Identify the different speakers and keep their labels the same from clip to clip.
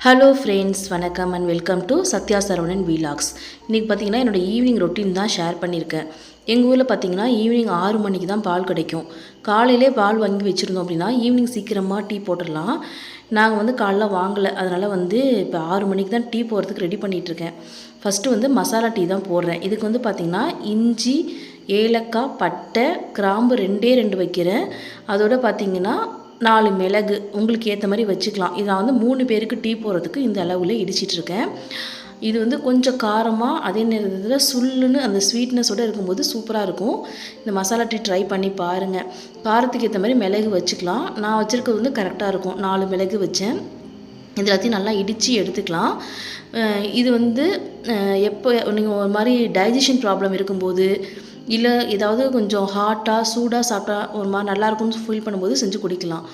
Speaker 1: Hello friends, வணக்கம் and welcome to Sathya Saravanan வீலாக்ஸ். இன்றைக்கி பார்த்திங்கன்னா என்னோடய ஈவினிங் ரொட்டீன் தான் ஷேர் பண்ணியிருக்கேன். எங்கள் ஊரில் பார்த்திங்கன்னா ஈவினிங் 6 மணிக்கு தான் பால் கிடைக்கும். காலையிலே பால் வாங்கி வச்சுருந்தோம் அப்படின்னா ஈவினிங் சீக்கிரமாக டீ போட்டுடலாம். நாங்கள் காலைல வாங்கலை, அதனால் இப்போ 6 மணிக்கு தான் டீ போடுறதுக்கு ரெடி பண்ணிகிட்ருக்கேன். ஃபஸ்ட்டு மசாலா டீ தான் போடுறேன். இதுக்கு பார்த்திங்கன்னா இஞ்சி, ஏலக்காய், பட்டை, கிராம்பு 2 வைக்கிறேன். அதோடு பார்த்திங்கன்னா 4 மிளகு உங்களுக்கு ஏற்ற மாதிரி வச்சுக்கலாம். இதை 3 பேருக்கு டீ போடுறதுக்கு இந்த அளவில் இடிச்சிட்ருக்கேன். இது கொஞ்சம் காரமாக அதே நேரத்தில் சுல்லுன்னு அந்த ஸ்வீட்னஸோடு இருக்கும்போது சூப்பராக இருக்கும். இந்த மசாலா டீ ட்ரை பண்ணி பாருங்கள். காரத்துக்கு ஏற்ற மாதிரி மிளகு வச்சுக்கலாம். நான் வச்சுருக்கிறது கரெக்டாக இருக்கும். 4 மிளகு வச்சேன். இது எல்லாத்தையும் நல்லா இடித்து எடுத்துக்கலாம். இது எப்போ நீங்கள் ஒரு மாதிரி டைஜஷன் ப்ராப்ளம் இருக்கும்போது, இல்லை ஏதாவது கொஞ்சம் ஹாட்டாக சூடாக சாப்பிட்டா ஒரு மாதிரி நல்லாயிருக்கும்னு ஃபீல் பண்ணும்போது செஞ்சு குடிக்கலாம்.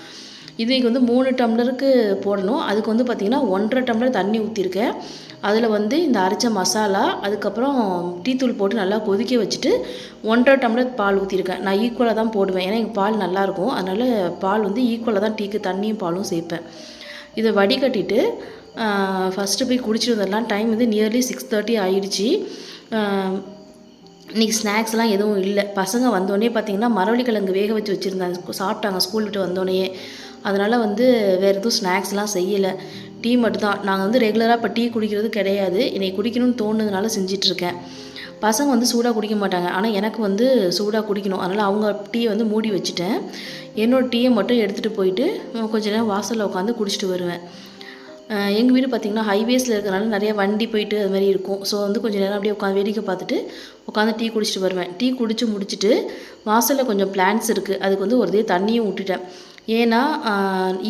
Speaker 1: இது 3 டம்ளருக்கு போடணும். அதுக்கு பார்த்திங்கன்னா 1.5 டம்ளர் தண்ணி ஊற்றிருக்கேன். அதில் இந்த அரைச்ச மசாலா, அதுக்கப்புறம் டீத்தூள் போட்டு நல்லா கொதிக்க வச்சுட்டு 1.5 டம்ளர் பால் ஊற்றிருக்கேன். நான் ஈக்குவலாக தான் போடுவேன், ஏன்னா எங்கள் பால் நல்லாயிருக்கும். அதனால் பால் ஈக்குவலாக தான் டீக்கு தண்ணியும் பாலும் சேர்ப்பேன். இதை வடிகட்டிட்டு ஃபஸ்ட்டு போய் குடிச்சிட்டு வந்துடலாம். டைம் நியர்லி 6:30 ஆகிடுச்சி. இன்றைக்கி ஸ்நாக்ஸ்லாம் எதுவும் இல்லை. பசங்க வந்தோடனே பார்த்திங்கன்னா மரவள்ளிக்கிழங்கு வேக வச்சு வச்சுருந்தாங்க, சாப்பிட்டாங்க ஸ்கூல் விட்டு வந்தோடனே. அதனால் வேறு எதுவும் ஸ்நாக்ஸ்லாம் செய்யலை. டீ மட்டும்தான். நாங்கள் ரெகுலராக இப்போ டீ குடிக்கிறது கிடையாது. இன்றைக்கி குடிக்கணும்னு தோணுதுனால செஞ்சிட்ருக்கேன். பசங்க சூடாக குடிக்க மாட்டாங்க, ஆனால் எனக்கு சூடாக குடிக்கணும். அதனால் அவங்க டீயை மூடி வச்சுட்டேன். என்னோடய டீயை மட்டும் எடுத்துகிட்டு போயிட்டு கொஞ்ச நேரம் வாசலில் உட்காந்து குடிச்சிட்டு வருவேன். எங்கள் வீடு பார்த்திங்கன்னா ஹைவேஸில் இருக்கிறனால நிறைய வண்டி போயிட்டு அது மாதிரி இருக்கும். ஸோ கொஞ்சம் நேரம் அப்படியே உட்காந்து வேடிக்கை பார்த்துட்டு உட்காந்து டீ குடிச்சிட்டு வருவேன். டீ குடித்து முடிச்சுட்டு வாசலில் கொஞ்சம் பிளான்ட்ஸ் இருக்குது, அதுக்கு ஒரு தண்ணியும் விட்டுட்டேன். ஏன்னா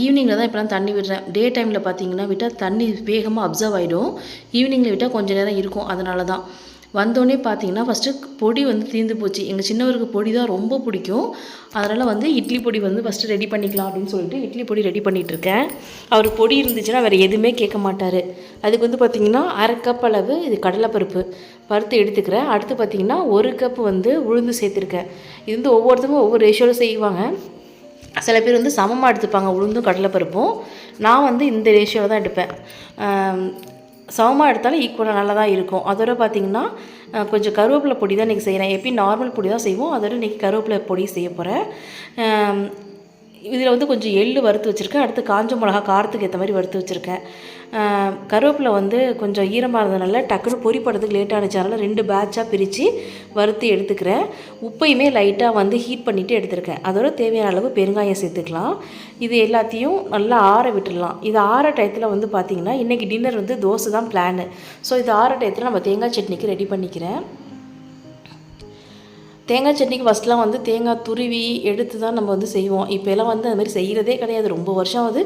Speaker 1: ஈவினிங்கில் தான் இப்போலாம் தண்ணி விடுறேன். டே டைமில் பார்த்திங்கன்னா விட்டால் தண்ணி வேகமாக அப்சர்வ் ஆகிடும். ஈவினிங்கில் விட்டால் கொஞ்சம் நேரம் இருக்கும். அதனால தான் வந்தோடனே பார்த்திங்கன்னா ஃபஸ்ட்டு பொடி தீர்ந்து போச்சு. எங்கள் சின்னவருக்கு பொடி தான் ரொம்ப பிடிக்கும். அதனால் இட்லி பொடி ஃபஸ்ட்டு ரெடி பண்ணிக்கலாம் அப்படின்னு சொல்லிட்டு இட்லி பொடி ரெடி பண்ணிகிட்ருக்கேன். அவருக்கு பொடி இருந்துச்சுன்னா வேறு எதுவுமே கேட்க மாட்டார். அதுக்கு பார்த்திங்கன்னா 1/2 கப் அளவு இது கடலைப்பருப்பு வறுத்து எடுத்துக்கிறேன். அடுத்து பார்த்திங்கன்னா 1 கப் உளுந்து சேர்த்துருக்கேன். இது ஒவ்வொருத்தரும் ஒவ்வொரு ரேஷியோவில் செய்வாங்க. சில பேர் சமமாக எடுத்துப்பாங்க உளுந்தும் கடலைப்பருப்பும். நான் இந்த ரேஷியோவில் தான் எடுப்பேன். சமமாக எடுத்தாலும் ஈக்குவலாக நல்லா தான் இருக்கும். அதோட பார்த்திங்கன்னா கொஞ்சம் கருவேப்பிலை பொடி தான் இன்றைக்கி செய்கிறேன். எப்பயும் நார்மல் பொடி தான் செய்வோம். அதோட இன்றைக்கி கருவேப்பிலை பொடி செய்ய போகிறேன். இதில் கொஞ்சம் எள்ளு வறுத்து வச்சுருக்கேன். அடுத்து காஞ்ச மிளகா காரத்துக்கு ஏற்ற மாதிரி வறுத்து வச்சுருக்கேன். கருவேப்பிலை கொஞ்சம் ஈரமாக இருந்ததுனால டக்குன்னு பொரிப்படுறதுக்கு லேட் ஆனிச்சு. அதனால் 2 பேட்சாக பிரித்து வறுத்து எடுத்துக்கிறேன். உப்பையுமே லைட்டாக ஹீட் பண்ணிவிட்டு எடுத்துருக்கேன். அதோட தேவையான அளவு பெருங்காயம் சேர்த்துக்கலாம். இது எல்லாத்தையும் நல்லா ஆற விட்டுடலாம். இது ஆற டயத்தில் பார்த்திங்கன்னா இன்றைக்கி டின்னர் தோசை தான் பிளானு. ஸோ இது ஆற டயத்தில் நம்ம தேங்காய் சட்னிக்கு ரெடி பண்ணிக்கிறேன். தேங்காய் சட்னிக்கு ஃபஸ்ட்லாம் தேங்காய் துருவி எடுத்து தான் நம்ம செய்வோம். இப்போலாம் அது மாதிரி செய்கிறதே கிடையாது. ரொம்ப வருஷம்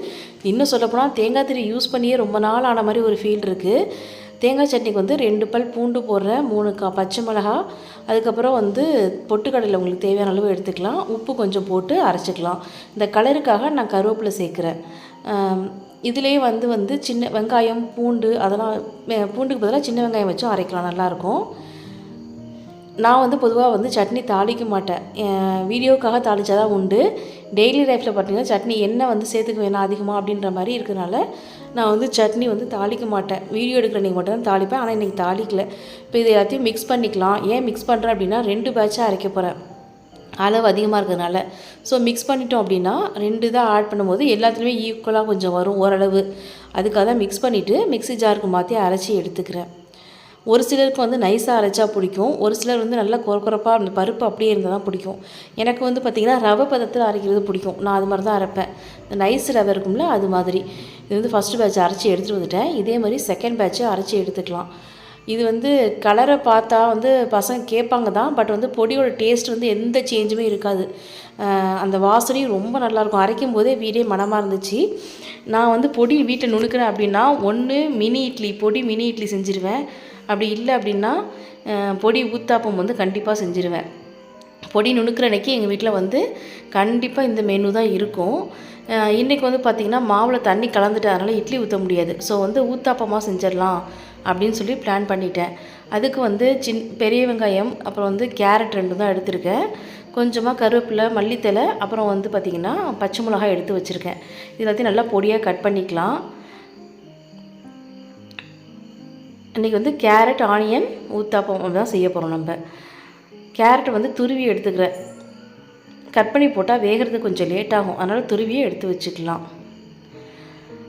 Speaker 1: இன்னும் சொல்லப்போனால் தேங்காய் துருவி யூஸ் பண்ணியே ரொம்ப நாள் ஆன மாதிரி ஒரு ஃபீல் இருக்குது. தேங்காய் சட்னிக்கு 2 பல் பூண்டு போடுறேன், 3 பச்சை மிளகா, அதுக்கப்புறம் பொட்டுக்கடலை உங்களுக்கு தேவையான அளவு எடுத்துக்கலாம். உப்பு கொஞ்சம் போட்டு அரைச்சிக்கலாம். இந்த கலருக்காக நான் கருவேப்பிலை சேர்க்குறேன். இதுலேயே சின்ன வெங்காயம், பூண்டு அதெல்லாம் பூண்டுக்கு பதிலாக சின்ன வெங்காயம் வச்சும் அரைக்கலாம், நல்லாயிருக்கும். நான் பொதுவாக சட்னி தாளிக்க மாட்டேன். வீடியோக்காக தாளித்தா தான் உண்டு. டெய்லி லைஃப்பில் பார்த்திங்கன்னா சட்னி எண்ணெய் சேர்த்துக்க வேணாம் அதிகமாக அப்படின்ற மாதிரி இருக்கிறனால நான் சட்னி தாளிக்க மாட்டேன். வீடியோ எடுக்கிற நீங்கள் மட்டும் தான் தாளிப்பேன். ஆனால் இன்றைக்கி தாளிக்கலை. இப்போ இது எல்லாத்தையும் மிக்ஸ் பண்ணிக்கலாம். ஏன் மிக்ஸ் பண்ணுறேன் அப்படின்னா 2 பேட்சாக அரைக்க போகிறேன், அளவு அதிகமாக இருக்கிறதுனால. ஸோ மிக்ஸ் பண்ணிட்டோம் அப்படின்னா 2 தான் ஆட் பண்ணும்போது எல்லாத்துலேயுமே ஈக்குவலாக கொஞ்சம் வரும் ஓரளவு. அதுக்காக தான் மிக்ஸ் பண்ணிவிட்டு மிக்ஸி ஜாருக்கு மாற்றி அரைச்சி எடுத்துக்கிறேன். ஒரு சிலருக்கு நைஸாக அரைச்சா பிடிக்கும். ஒரு சிலர் நல்லா குறப்பாக அந்த பருப்பு அப்படியே இருந்தால் தான் பிடிக்கும். எனக்கு பார்த்திங்கன்னா ரவை பதத்தில் அரைக்கிறது பிடிக்கும். நான் அது மாதிரி தான் அரைப்பேன். இந்த நைஸ் ரவை இருக்கும்ல, அது மாதிரி. இது ஃபஸ்ட்டு பேட்ச் அரைச்சி எடுத்துகிட்டு வந்துட்டேன். இதே மாதிரி செகண்ட் பேட்சை அரைச்சி எடுத்துக்கலாம். இது கலரை பார்த்தா பசங்க கேட்பாங்க தான். பட் பொடியோட டேஸ்ட் எந்த சேஞ்சுமே இருக்காது. அந்த வாசனையும் ரொம்ப நல்லாயிருக்கும். அரைக்கும் போதே வீடே மனமாக இருந்துச்சு. நான் பொடி வீட்டில் நுணுக்கிறேன் அப்படின்னா மினி இட்லி செஞ்சுருவேன். அப்படி இல்லை அப்படின்னா பொடி ஊத்தாப்பம் கண்டிப்பாக செஞ்சுருவேன். பொடி நுணுக்கிற அன்றைக்கி எங்கள் வீட்டில் கண்டிப்பாக இந்த மெனு தான் இருக்கும். இன்றைக்கி பார்த்திங்கன்னா மாவில் தண்ணி கலந்துட்டு அதனால் இட்லி ஊற்ற முடியாது. ஸோ ஊத்தாப்பமாக செஞ்சிடலாம் அப்படின்னு சொல்லி பிளான் பண்ணிட்டேன். அதுக்கு பெரிய வெங்காயம், அப்புறம் கேரட் 2 தான் எடுத்திருக்கேன். கொஞ்சமாக கருவேப்பிலை, மல்லித்தழை, அப்புறம் பார்த்திங்கன்னா பச்சை மிளகாய் எடுத்து வச்சுருக்கேன். இது எல்லாத்தையும் நல்லா பொடியாக கட் பண்ணிக்கலாம். இன்றைக்கி வந்து கேரட் ஆனியன் ஊத்தாப்பம் தான் செய்ய போகிறோம். நம்ம கேரட்டை வந்து துருவி எடுத்துக்கிறேன். கட் பண்ணி போட்டால் வேகிறது கொஞ்சம் லேட் ஆகும், அதனால் துருவியே எடுத்து வச்சுக்கலாம்.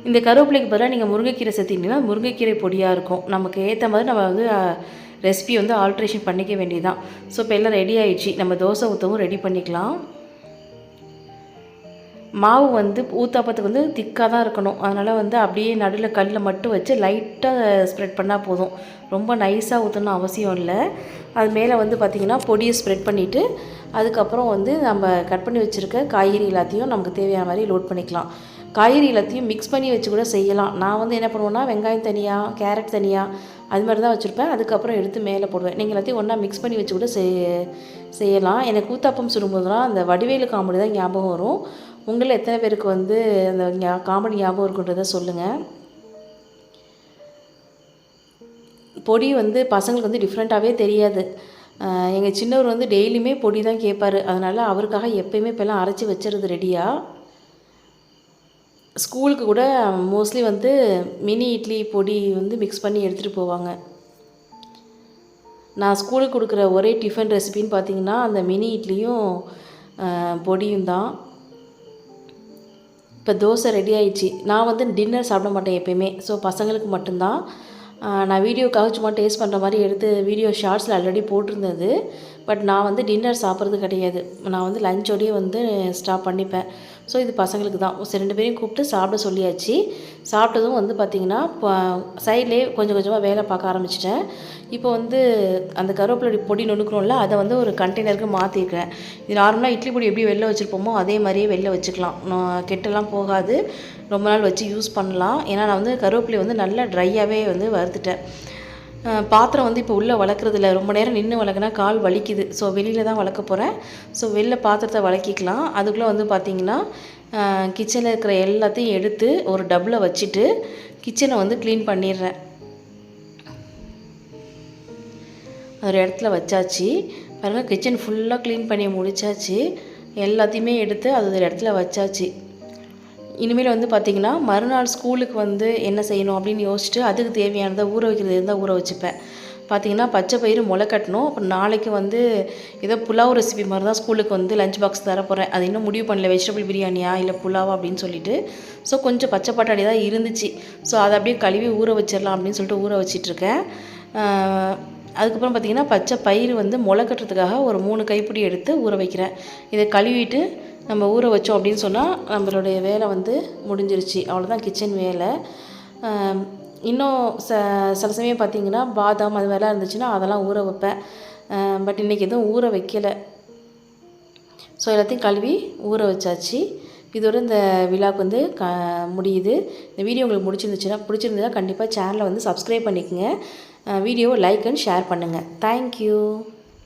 Speaker 1: இந்த கருவேப்பிலைக்கு பதிலாக நீங்கள் முருங்கைக்கீரை சேர்த்திங்கன்னா முருங்கைக்கீரை பொடியாக இருக்கும். நமக்கு ஏற்ற மாதிரி நம்ம வந்து ரெசிபி வந்து ஆல்ட்ரேஷன் பண்ணிக்க வேண்டியதுதான். ஸோ இப்போ எல்லாம் ரெடி ஆகிடுச்சு. நம்ம தோசை ஊற்றவும் ரெடி பண்ணிக்கலாம். மாவு வந்து ஊத்தாப்பத்துக்கு வந்து திக்காக தான் இருக்கணும். அதனால் வந்து அப்படியே நடுவில் கல்லில் மட்டும் வச்சு லைட்டாக ஸ்ப்ரெட் பண்ணால் போதும். ரொம்ப நைஸாக ஊற்றணும்னு அவசியம் இல்லை. அது மேலே வந்து பார்த்திங்கன்னா பொடியை ஸ்ப்ரெட் பண்ணிவிட்டு அதுக்கப்புறம் வந்து நம்ம கட் பண்ணி வச்சுருக்க காய்கறி எல்லாத்தையும் நமக்கு தேவையான மாதிரி லோட் பண்ணிக்கலாம். காய்கறி எல்லாத்தையும் மிக்ஸ் பண்ணி வச்சு கூட செய்யலாம். நான் வந்து என்ன பண்ணுவேன்னா வெங்காயம் தனியாக, கேரட் தனியாக அது மாதிரி தான் வச்சுருப்பேன். அதுக்கப்புறம் எடுத்து மேலே போடுவேன். நீங்கள் எல்லாத்தையும் ஒன்றா மிக்ஸ் பண்ணி வச்சு கூட செய்யலாம். எனக்கு ஊத்தாப்பம் சுடும்போதுலாம் அந்த வடிவேலு காமெடி தான் ஞாபகம் வரும். உங்களில் எத்தனை பேருக்கு வந்து அந்த காமெடி ஞாபகம் இருக்குன்றதை சொல்லுங்கள். பொடி வந்து பசங்களுக்கு வந்து டிஃப்ரெண்ட்டாகவே தெரியாது. எங்கள் சின்னவர் வந்து டெய்லியுமே பொடி தான் கேட்பார். அதனால் அவருக்காக எப்போயுமே இப்போல்லாம் அரைச்சி வச்சுருது ரெடியாக. ஸ்கூலுக்கு கூட மோஸ்ட்லி வந்து மினி இட்லி பொடி வந்து மிக்ஸ் பண்ணி எடுத்துகிட்டு போவாங்க. நான் ஸ்கூலுக்கு கொடுக்குற ஒரே டிஃபன் ரெசிபின்னு பார்த்திங்கன்னா அந்த மினி இட்லியும் பொடியும் தான். இப்போ தோசை ரெடி ஆகிடுச்சு. நான் வந்து டின்னர் சாப்பிட மாட்டேன் எப்போயுமே. ஸோ பசங்களுக்கு மட்டும்தான். நான் வீடியோக்காக சும்மா டேஸ்ட் பண்ணுற மாதிரி எடுத்து வீடியோ ஷார்ட்ஸில் ஆல்ரெடி போட்டிருந்தது. பட் நான் வந்து டின்னர் சாப்பிட்றது கிடையாது. நான் வந்து லஞ்சோடையே வந்து ஸ்டாப் பண்ணிப்பேன். ஸோ இது பசங்களுக்கு தான். சரி 2 பேரையும் கூப்பிட்டு சாப்பிட சொல்லியாச்சு. சாப்பிட்டதும் வந்து பார்த்திங்கன்னா சைட்லேயே கொஞ்சம் கொஞ்சமாக வேலை பார்க்க ஆரம்பிச்சிட்டேன். இப்போ வந்து அந்த கருவேப்பிலை பொடி நுணுக்கணும்ல, அதை வந்து ஒரு கண்டெய்னருக்கு மாற்றிருக்கிறேன். இது நார்மலாக இட்லி பொடி எப்படி வெளில வச்சுருப்போமோ அதே மாதிரியே வெளில வச்சுக்கலாம். கெட்டெல்லாம் போகாது, ரொம்ப நாள் வச்சு யூஸ் பண்ணலாம். ஏன்னா நான் வந்து கருவேப்பிலை வந்து நல்லா ட்ரையாகவே வந்து வறுத்துட்டேன். பாத்திரம் வந்து இப்போ உள்ளே வளர்க்குறதில்ல. ரொம்ப நேரம் நின்று வளர்க்குனா கால் வலிக்குது. ஸோ வெளியில் தான் வளர்க்க போகிறேன். ஸோ வெளில பாத்திரத்தை வளர்க்கிக்கலாம். அதுக்குள்ளே வந்து பார்த்திங்கன்னா கிச்சனில் இருக்கிற எல்லாத்தையும் எடுத்து ஒரு டப்பில் வச்சுட்டு கிச்சனை வந்து க்ளீன் பண்ணிடுறேன். ஒரு இடத்துல வச்சாச்சு. பாருங்கள், கிச்சன் ஃபுல்லாக க்ளீன் பண்ணி முடித்தாச்சு. எல்லாத்தையுமே எடுத்து அது ஒரு இடத்துல வச்சாச்சு. இனிமேல் வந்து பார்த்திங்கன்னா மறுநாள் ஸ்கூலுக்கு வந்து என்ன செய்யணும் அப்படின்னு யோசிச்சுட்டு அதுக்கு தேவையானதை ஊற வைக்கிறது இருந்தால் ஊற வச்சுப்பேன். பார்த்திங்கன்னா பச்சை பயிறு முளை கட்டணும். அப்புறம் நாளைக்கு வந்து ஏதோ புலாவ் ரெசிபி மாதிரி தான் ஸ்கூலுக்கு வந்து லஞ்ச் பாக்ஸ் தர போகிறேன். அது இன்னும் முடிவு பண்ணல, வெஜிடபிள் பிரியாணியா இல்லை புலாவா அப்படின்னு சொல்லிட்டு. ஸோ கொஞ்சம் பச்சை பட்டாணி தான் இருந்துச்சு. ஸோ அதை அப்படியே கழுவி ஊற வச்சிடலாம் அப்படின்னு சொல்லிட்டு ஊற வச்சிட்ருக்கேன். அதுக்கப்புறம் பார்த்திங்கன்னா பச்சை பயிறு வந்து முளை கட்டுறதுக்காக ஒரு 3 கைப்பிடி எடுத்து ஊற வைக்கிறேன். இதை கழுவிட்டு நம்ம ஊற வச்சோம் அப்படின்னு சொன்னால் நம்மளுடைய வேலை வந்து முடிஞ்சிருச்சு. அவ்வளோதான் கிச்சன் வேலை. இன்னும் சில சமயம் பார்த்திங்கன்னா பாதாம் அது மாதிரிலாம் இருந்துச்சுன்னா அதெல்லாம் ஊற வைப்பேன். பட் இன்றைக்கி எதுவும் ஊற வைக்கலை. ஸோ எல்லாத்தையும் கழுவி ஊற வச்சாச்சு. இதோட இந்த விழாவுக்கு வந்து முடியுது. இந்த வீடியோ உங்களுக்கு பிடிச்சிருந்துச்சுன்னா கண்டிப்பாக சேனலை வந்து சப்ஸ்கிரைப் பண்ணிக்கோங்க. வீடியோவை லைக் அண்ட் ஷேர் பண்ணுங்கள். தேங்க்யூ.